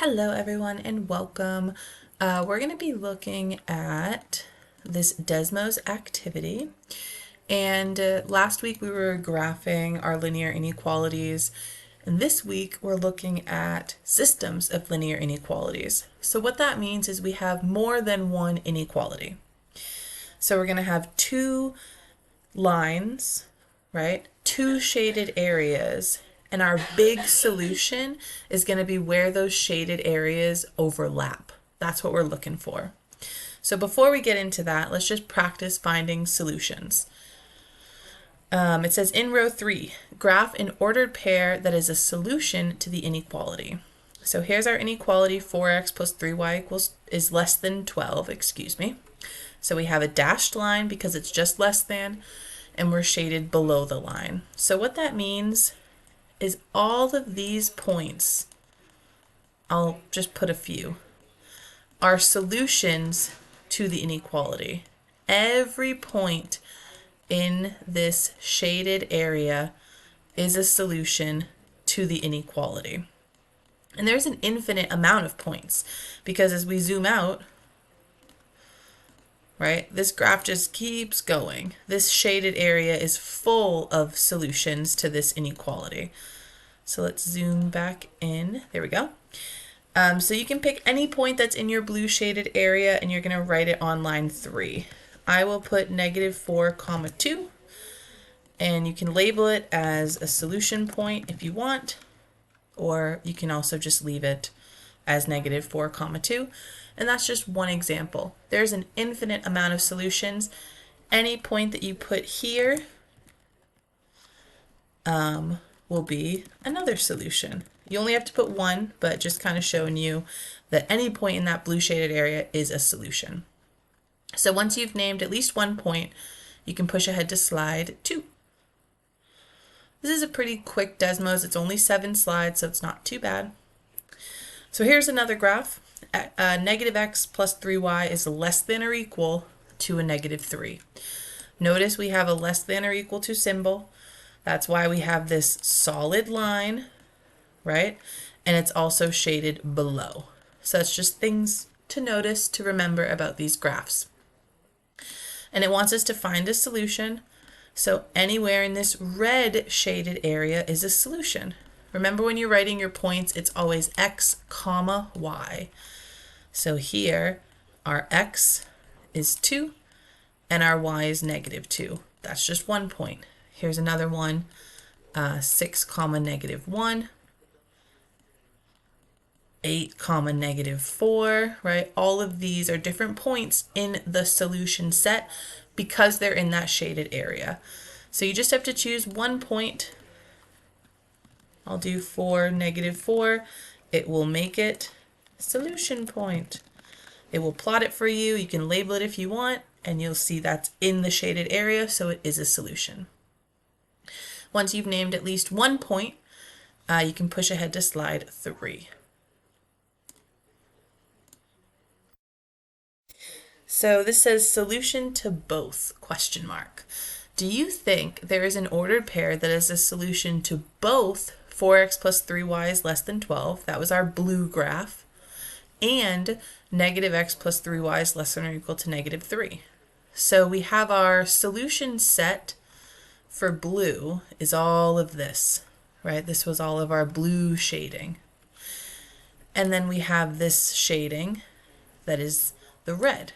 Hello everyone and welcome. We're going to be looking at this Desmos activity, and last week we were graphing our linear inequalities, and this week we're looking at systems of linear inequalities. So what that means is we have more than one inequality. So we're going to have two lines, right? Two shaded areas. And our big solution is going to be where those shaded areas overlap. That's what we're looking for. So before we get into that, let's just practice finding solutions. It says in row 3, graph an ordered pair that is a solution to the inequality. So here's our inequality, 4x plus 3y is less than 12, So we have a dashed line because it's just less than, and we're shaded below the line. So what that means is all of these points, I'll just put a few, are solutions to the inequality. Every point in this shaded area is a solution to the inequality. And there's an infinite amount of points because as we zoom out, right, this graph just keeps going. This shaded area is full of solutions to this inequality. So let's zoom back in. There we go. So you can pick any point that's in your blue shaded area and you're going to write it on line 3. I will put -4, 2, and you can label it as a solution point if you want, or you can also just leave it as -4, 2. And that's just one example. There's an infinite amount of solutions. Any point that you put here will be another solution. You only have to put one, but just kind of showing you that any point in that blue shaded area is a solution. So once you've named at least one point, you can push ahead to slide 2. This is a pretty quick Desmos. It's only 7 slides, so it's not too bad. So here's another graph. -x plus 3y is less than or equal to a -3. Notice we have a less than or equal to symbol. That's why we have this solid line, right? And it's also shaded below. So it's just things to notice, to remember about these graphs. And it wants us to find a solution. So anywhere in this red shaded area is a solution. Remember when you're writing your points, it's always x, y. So here, our x is 2 and our y is -2. That's just one point. Here's another one, 6, -1, 8, -4, right? All of these are different points in the solution set because they're in that shaded area. So you just have to choose one point. I'll do 4, -4. It will make it solution point. It will plot it for you. You can label it if you want, and you'll see that's in the shaded area, so it is a solution. Once you've named at least one point, you can push ahead to slide 3. So this says solution to both, ? Do you think there is an ordered pair that is a solution to both 4x plus 3y is less than 12, that was our blue graph, and -x plus 3y is less than or equal to -3? So we have our solution set for blue is all of this, right? This was all of our blue shading. And then we have this shading that is the red.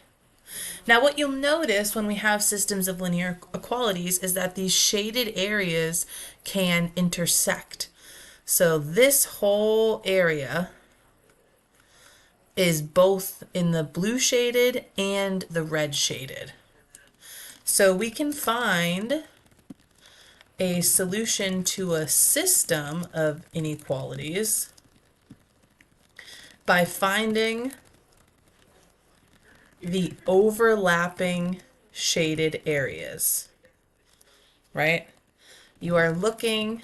Now what you'll notice when we have systems of linear equalities is that these shaded areas can intersect. So this whole area is both in the blue shaded and the red shaded. So we can find a solution to a system of inequalities by finding the overlapping shaded areas, right? You are looking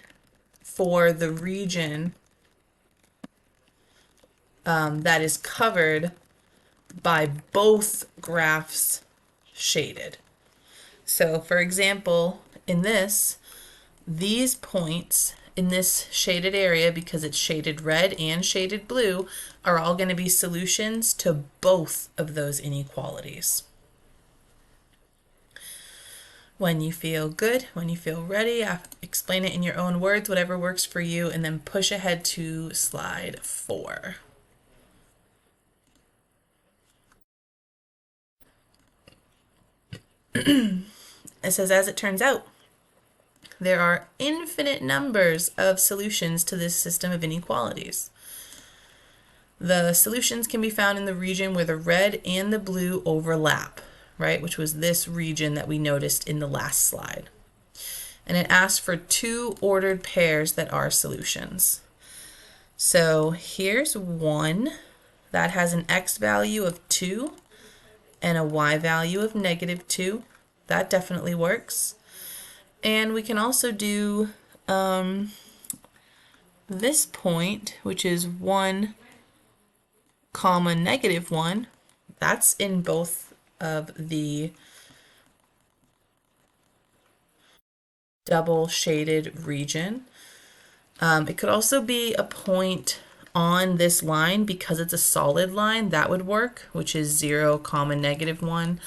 for the region that is covered by both graphs shaded. So for example, in this, these points in this shaded area, because it's shaded red and shaded blue, are all going to be solutions to both of those inequalities. When you feel good, when you feel ready, explain it in your own words, whatever works for you, and then push ahead to slide 4. It says, as it turns out, there are infinite numbers of solutions to this system of inequalities. The solutions can be found in the region where the red and the blue overlap, right? Which was this region that we noticed in the last slide. And it asks for 2 ordered pairs that are solutions. So here's one that has an x value of 2 and a y value of -2. That definitely works. And we can also do this point, which is 1, -1. That's in both of the double shaded region. It could also be a point on this line because it's a solid line. That would work, which is 0, -1.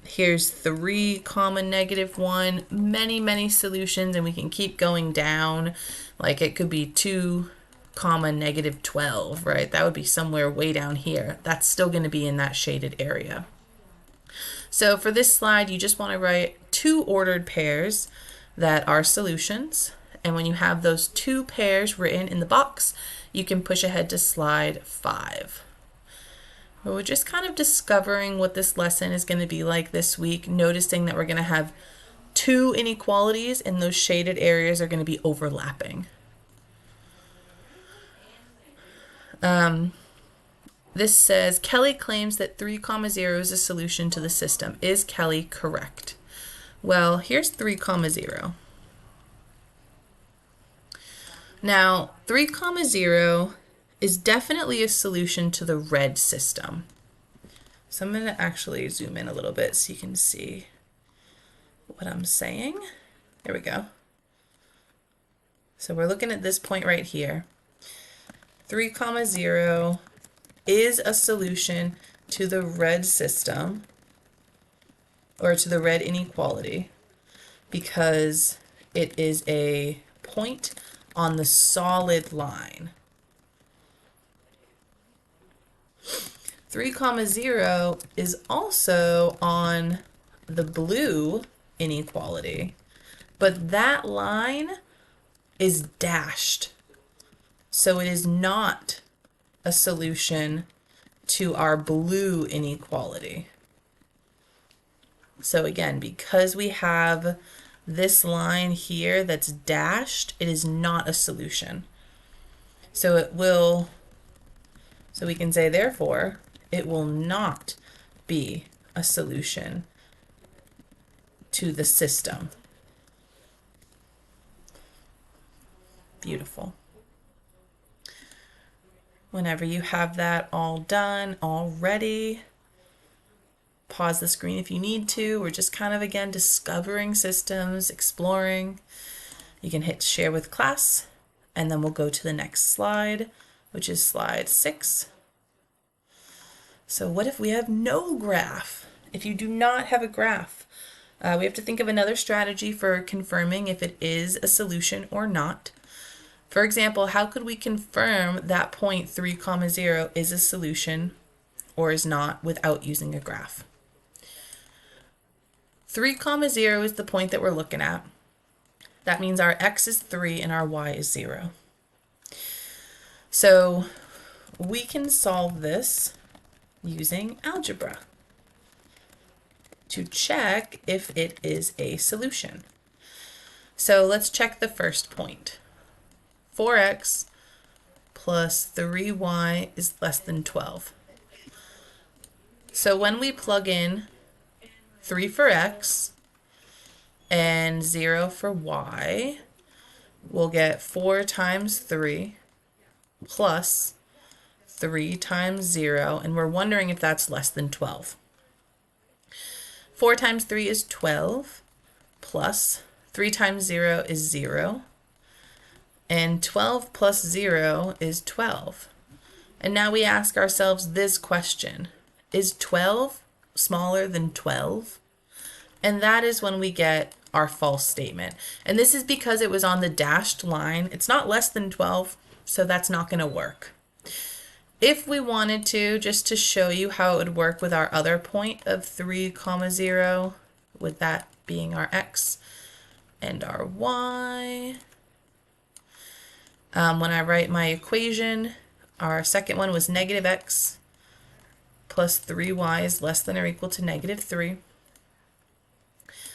Here's 3, -1. Many solutions, and we can keep going down. Like it could be 2, -12, right? That would be somewhere way down here. That's still going to be in that shaded area. So for this slide, you just want to write 2 ordered pairs that are solutions. And when you have those 2 pairs written in the box, you can push ahead to slide 5. We're just kind of discovering what this lesson is going to be like this week, noticing that we're going to have 2 inequalities and those shaded areas are going to be overlapping. This says, Kelly claims that 3, 0 is a solution to the system. Is Kelly correct? Well, here's 3, 0. Now, 3, 0 is definitely a solution to the red system. So I'm going to actually zoom in a little bit so you can see what I'm saying. There we go. So we're looking at this point right here. 3, 0 is a solution to the red system, or to the red inequality, because it is a point on the solid line. 3, 0 is also on the blue inequality, but that line is dashed. So it is not a solution to our blue inequality. So again, because we have this line here that's dashed, it is not a solution. So we can say, therefore, it will not be a solution to the system. Beautiful. Whenever you have that all done, all ready, pause the screen if you need to. We're just kind of, again, discovering systems, exploring. You can hit share with class, and then we'll go to the next slide, which is slide 6. So what if we have no graph? If you do not have a graph, we have to think of another strategy for confirming if it is a solution or not. For example, how could we confirm that point 3, 0 is a solution or is not without using a graph? 3, 0 is the point that we're looking at. That means our x is 3 and our y is 0. So we can solve this using algebra to check if it is a solution. So let's check the first point. 4x plus 3y is less than 12. So when we plug in 3 for x and 0 for y, we'll get 4 times 3 plus 3 times 0, and we're wondering if that's less than 12. 4 times 3 is 12, plus 3 times 0 is 0, And 12 plus 0 is 12. And now we ask ourselves this question. Is 12 smaller than 12? And that is when we get our false statement. And this is because it was on the dashed line. It's not less than 12, so that's not going to work. If we wanted to, just to show you how it would work with our other point of 3, 0, with that being our x and our y, when I write my equation, our second one was negative x plus 3y is less than or equal to negative 3.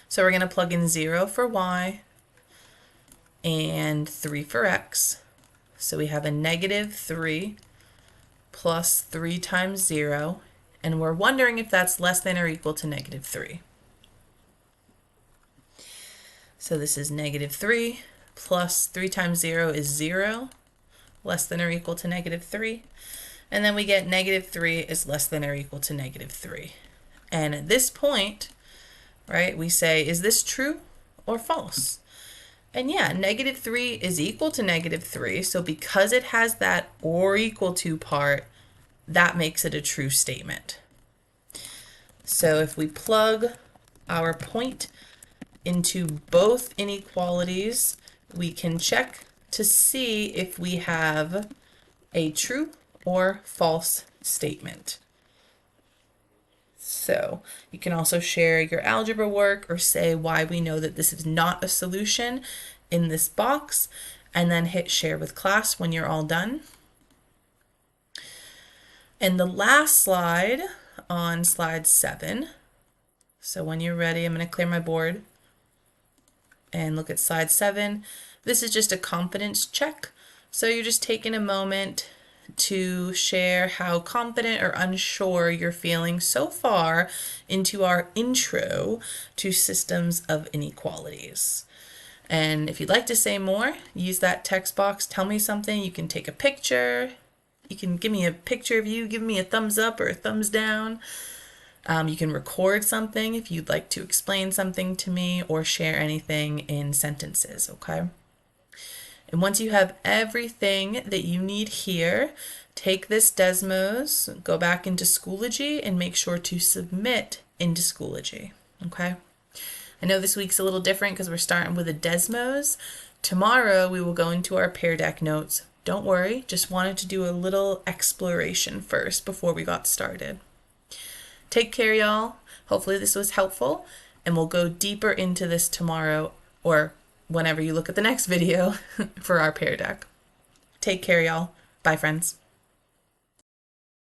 So we're going to plug in 0 for y and 3 for x. So we have a negative 3 plus 3 times 0, and we're wondering if that's less than or equal to negative 3. So this is negative 3 plus 3 times 0 is 0, less than or equal to negative 3. And then we get negative 3 is less than or equal to negative 3. And at this point, right, we say, is this true or false? And yeah, negative 3 is equal to negative 3. So because it has that or equal to part, that makes it a true statement. So if we plug our point into both inequalities, we can check to see if we have a true or false statement. So you can also share your algebra work or say why we know that this is not a solution in this box, and then hit share with class when you're all done. And the last slide on slide 7. So when you're ready, I'm going to clear my board and look at slide 7. This is just a confidence check. So you're just taking a moment to share how confident or unsure you're feeling so far into our intro to systems of inequalities. And if you'd like to say more, use that text box, tell me something. You can take a picture. You can give me a picture of you, give me a thumbs up or a thumbs down. You can record something if you'd like to explain something to me or share anything in sentences, okay? And once you have everything that you need here, take this Desmos, go back into Schoology, and make sure to submit into Schoology, okay? I know this week's a little different because we're starting with a Desmos. Tomorrow we will go into our Pear Deck notes. Don't worry, just wanted to do a little exploration first before we got started. Take care, y'all. Hopefully this was helpful, and we'll go deeper into this tomorrow or whenever you look at the next video for our Pear Deck. Take care, y'all. Bye, friends.